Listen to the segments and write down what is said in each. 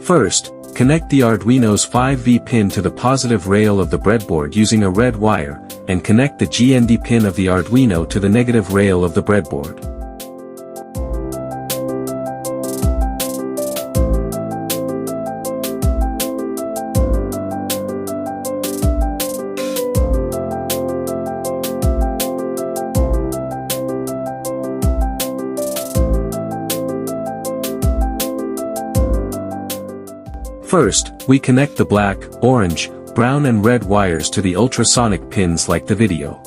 First, connect the Arduino's 5V pin to the positive rail of the breadboard using a red wire, and connect the GND pin of the Arduino to the negative rail of the breadboard. First, we connect the black, orange, brown and red wires to the ultrasonic pins like the video.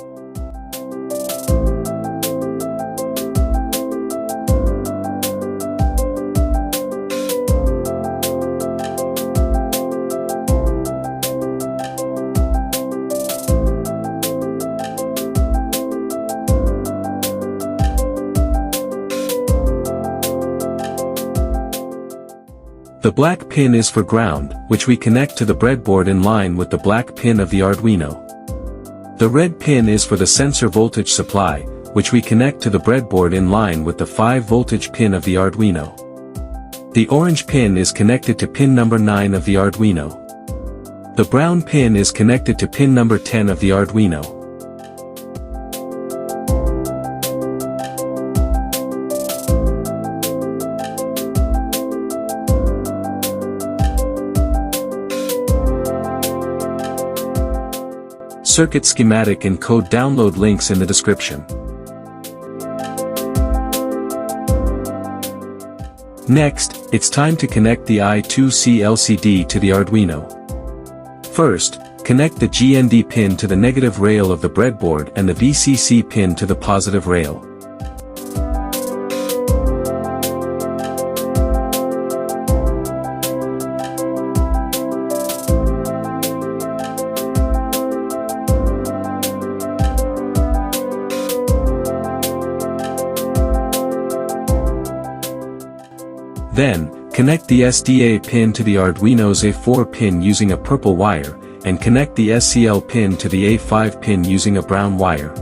The black pin is for ground, which we connect to the breadboard in line with the black pin of the Arduino. The red pin is for the sensor voltage supply, which we connect to the breadboard in line with the 5 voltage pin of the Arduino. The orange pin is connected to pin number 9 of the Arduino. The brown pin is connected to pin number 10 of the Arduino. Circuit schematic and code download links in the description. Next, it's time to connect the I2C LCD to the Arduino. First, connect the GND pin to the negative rail of the breadboard and the VCC pin to the positive rail. Then, connect the SDA pin to the Arduino's A4 pin using a purple wire, and connect the SCL pin to the A5 pin using a brown wire.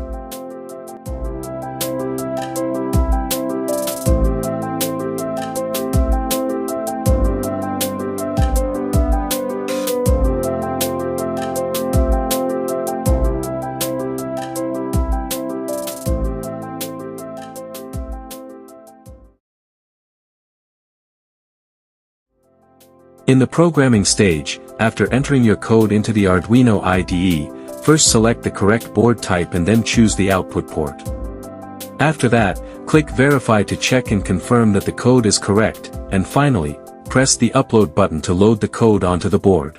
In the programming stage, after entering your code into the Arduino IDE, first select the correct board type and then choose the output port. After that, click Verify to check and confirm that the code is correct, and finally, press the Upload button to load the code onto the board.